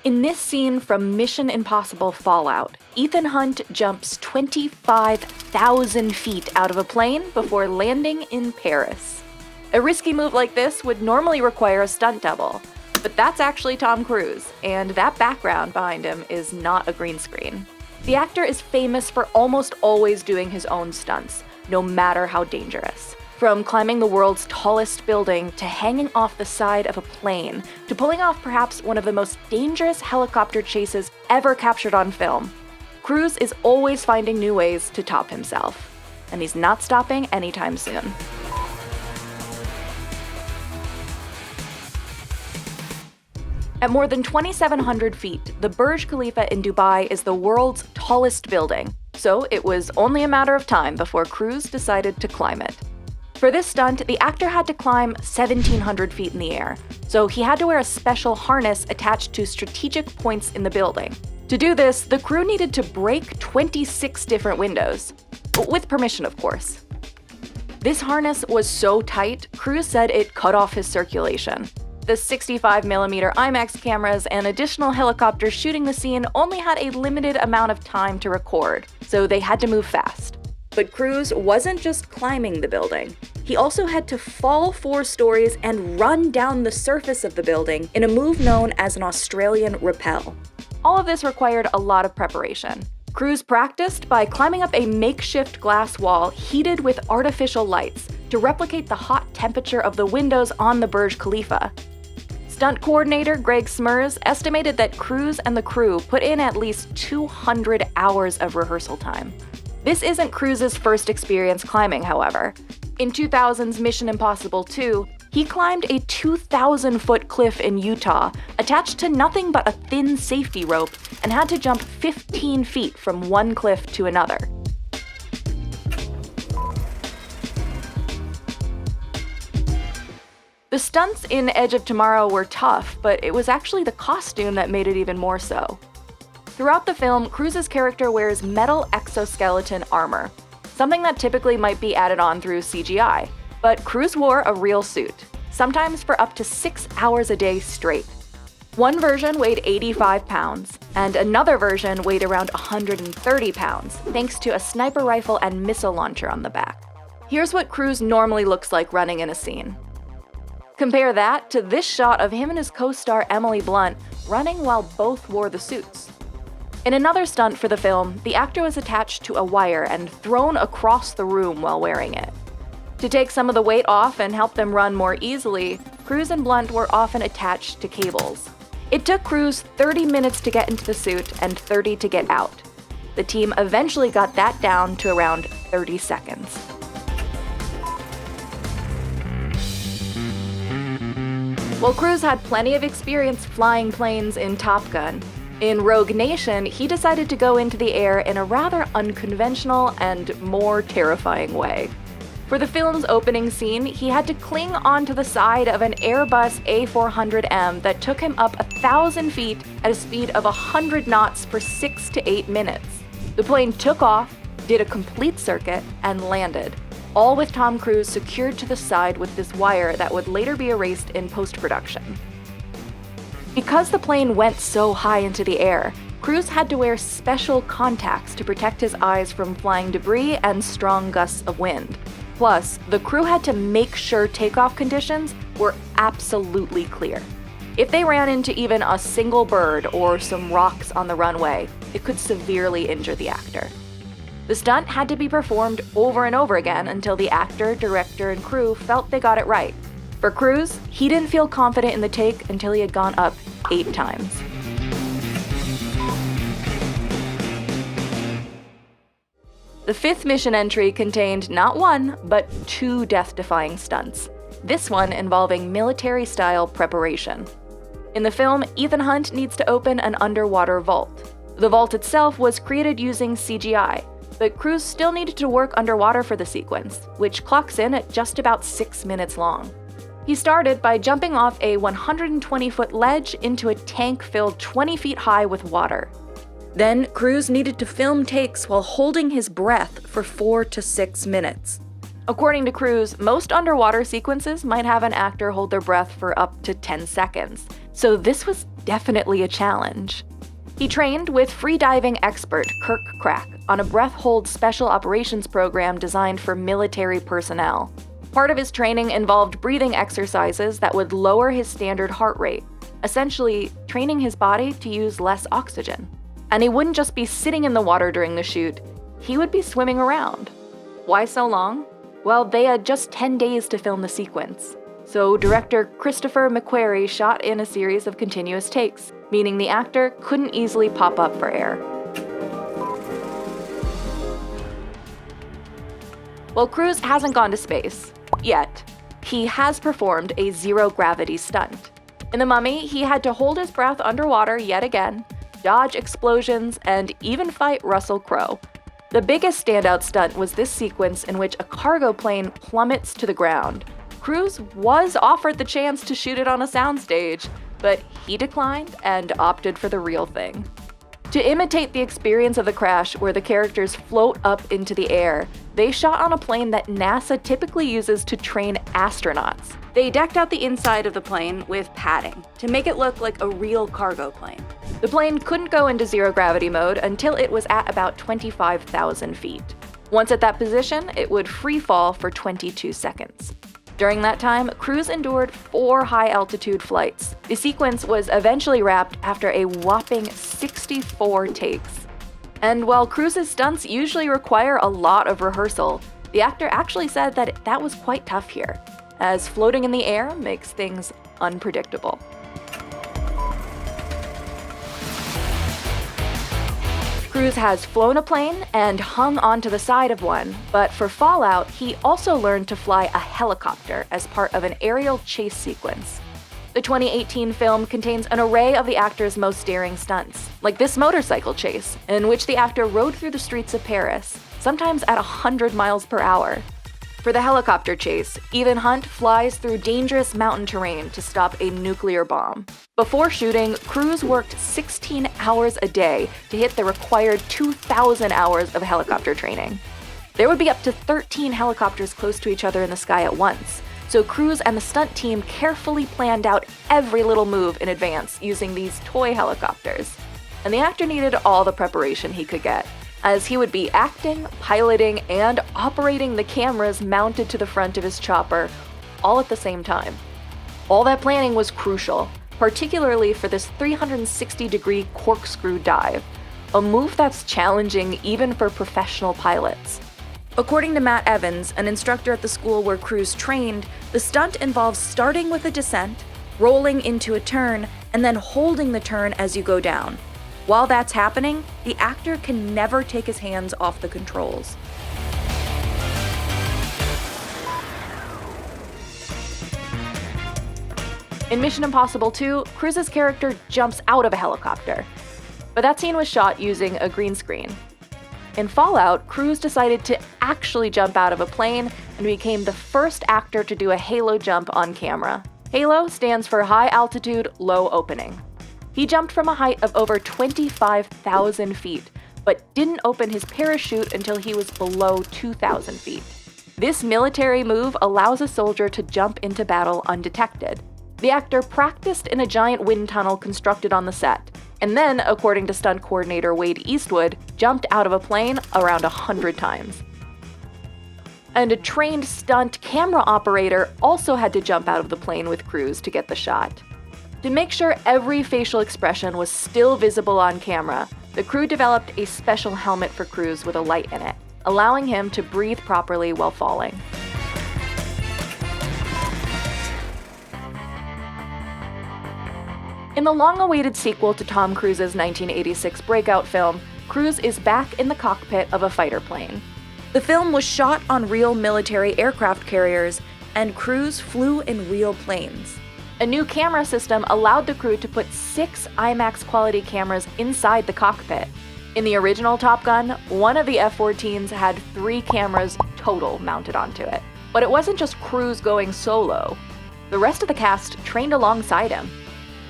In this scene from Mission Impossible Fallout, Ethan Hunt jumps 25,000 feet out of a plane before landing in Paris. A risky move like this would normally require a stunt double, but that's actually Tom Cruise, and that background behind him is not a green screen. The actor is famous for almost always doing his own stunts, no matter how dangerous. From climbing the world's tallest building to hanging off the side of a plane to pulling off perhaps one of the most dangerous helicopter chases ever captured on film, Cruise is always finding new ways to top himself. And he's not stopping anytime soon. At more than 2,700 feet, the Burj Khalifa in Dubai is the world's tallest building, so it was only a matter of time before Cruise decided to climb it. For this stunt, the actor had to climb 1,700 feet in the air, so he had to wear a special harness attached to strategic points in the building. To do this, the crew needed to break 26 different windows. With permission, of course. This harness was so tight, Cruise said it cut off his circulation. The 65mm IMAX cameras and additional helicopters shooting the scene only had a limited amount of time to record, so they had to move fast. But Cruise wasn't just climbing the building. He also had to fall 4 stories and run down the surface of the building in a move known as an Australian rappel. All of this required a lot of preparation. Cruise practiced by climbing up a makeshift glass wall heated with artificial lights to replicate the hot temperature of the windows on the Burj Khalifa. Stunt coordinator Greg Smers estimated that Cruise and the crew put in at least 200 hours of rehearsal time. This isn't Cruise's first experience climbing, however. In 2000's Mission Impossible 2, he climbed a 2,000-foot cliff in Utah, attached to nothing but a thin safety rope, and had to jump 15 feet from one cliff to another. The stunts in Edge of Tomorrow were tough, but it was actually the costume that made it even more so. Throughout the film, Cruise's character wears metal exoskeleton armor, something that typically might be added on through CGI, but Cruise wore a real suit, sometimes for up to 6 hours a day straight. One version weighed 85 pounds, and another version weighed around 130 pounds, thanks to a sniper rifle and missile launcher on the back. Here's what Cruise normally looks like running in a scene. Compare that to this shot of him and his co-star Emily Blunt running while both wore the suits. In another stunt for the film, the actor was attached to a wire and thrown across the room while wearing it. To take some of the weight off and help them run more easily, Cruise and Blunt were often attached to cables. It took Cruise 30 minutes to get into the suit and 30 to get out. The team eventually got that down to around 30 seconds. While Cruise had plenty of experience flying planes in Top Gun, in Rogue Nation, he decided to go into the air in a rather unconventional and more terrifying way. For the film's opening scene, he had to cling onto the side of an Airbus A400M that took him up 1,000 feet at a speed of 100 knots for 6 to 8 minutes. The plane took off, did a complete circuit, and landed, all with Tom Cruise secured to the side with this wire that would later be erased in post-production. Because the plane went so high into the air, Cruise had to wear special contacts to protect his eyes from flying debris and strong gusts of wind. Plus, the crew had to make sure takeoff conditions were absolutely clear. If they ran into even a single bird or some rocks on the runway, it could severely injure the actor. The stunt had to be performed over and over again until the actor, director, and crew felt they got it right. For Cruise, he didn't feel confident in the take until he had gone up 8 times. The 5th mission entry contained not 1, but 2 death-defying stunts, this one involving military-style preparation. In the film, Ethan Hunt needs to open an underwater vault. The vault itself was created using CGI, but Cruise still needed to work underwater for the sequence, which clocks in at just about 6 minutes long. He started by jumping off a 120-foot ledge into a tank filled 20 feet high with water. Then, Cruise needed to film takes while holding his breath for 4 to 6 minutes. According to Cruise, most underwater sequences might have an actor hold their breath for up to 10 seconds, so this was definitely a challenge. He trained with freediving expert Kirk Crack on a breath-hold special operations program designed for military personnel. Part of his training involved breathing exercises that would lower his standard heart rate, essentially training his body to use less oxygen. And he wouldn't just be sitting in the water during the shoot, he would be swimming around. Why so long? Well, they had just 10 days to film the sequence. So director Christopher McQuarrie shot in a series of continuous takes, meaning the actor couldn't easily pop up for air. Well, Cruise hasn't gone to space. Yet. He has performed a zero-gravity stunt. In The Mummy, he had to hold his breath underwater yet again, dodge explosions, and even fight Russell Crowe. The biggest standout stunt was this sequence in which a cargo plane plummets to the ground. Cruise was offered the chance to shoot it on a soundstage, but he declined and opted for the real thing. To imitate the experience of the crash where the characters float up into the air, they shot on a plane that NASA typically uses to train astronauts. They decked out the inside of the plane with padding to make it look like a real cargo plane. The plane couldn't go into zero-gravity mode until it was at about 25,000 feet. Once at that position, it would free fall for 22 seconds. During that time, Cruise endured 4 high-altitude flights. The sequence was eventually wrapped after a whopping 64 takes. And while Cruise's stunts usually require a lot of rehearsal, the actor actually said that that was quite tough here, as floating in the air makes things unpredictable. Cruise has flown a plane and hung onto the side of one, but for Fallout, he also learned to fly a helicopter as part of an aerial chase sequence. The 2018 film contains an array of the actor's most daring stunts, like this motorcycle chase, in which the actor rode through the streets of Paris, sometimes at 100 miles per hour. For the helicopter chase, Ethan Hunt flies through dangerous mountain terrain to stop a nuclear bomb. Before shooting, Cruise worked 16 hours a day to hit the required 2,000 hours of helicopter training. There would be up to 13 helicopters close to each other in the sky at once, so Cruise and the stunt team carefully planned out every little move in advance using these toy helicopters. And the actor needed all the preparation he could get, as he would be acting, piloting, and operating the cameras mounted to the front of his chopper, all at the same time. All that planning was crucial, particularly for this 360-degree corkscrew dive, a move that's challenging even for professional pilots. According to Matt Evans, an instructor at the school where Cruise trained, the stunt involves starting with a descent, rolling into a turn, and then holding the turn as you go down. While that's happening, the actor can never take his hands off the controls. In Mission Impossible 2, Cruise's character jumps out of a helicopter, but that scene was shot using a green screen. In Fallout, Cruise decided to actually jump out of a plane and became the first actor to do a halo jump on camera. Halo stands for High Altitude, Low Opening. He jumped from a height of over 25,000 feet, but didn't open his parachute until he was below 2,000 feet. This military move allows a soldier to jump into battle undetected. The actor practiced in a giant wind tunnel constructed on the set, and then, according to stunt coordinator Wade Eastwood, jumped out of a plane around 100 times. And a trained stunt camera operator also had to jump out of the plane with Cruise to get the shot. To make sure every facial expression was still visible on camera, the crew developed a special helmet for Cruise with a light in it, allowing him to breathe properly while falling. In the long-awaited sequel to Tom Cruise's 1986 breakout film, Cruise is back in the cockpit of a fighter plane. The film was shot on real military aircraft carriers, and Cruise flew in real planes. A new camera system allowed the crew to put 6 IMAX-quality cameras inside the cockpit. In the original Top Gun, one of the F-14s had 3 cameras total mounted onto it. But it wasn't just Cruise going solo. The rest of the cast trained alongside him.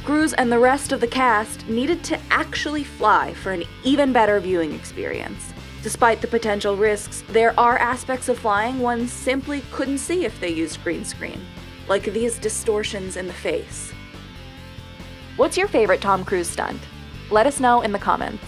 Cruise and the rest of the cast needed to actually fly for an even better viewing experience. Despite the potential risks, there are aspects of flying one simply couldn't see if they used green screen, like these distortions in the face. What's your favorite Tom Cruise stunt? Let us know in the comments.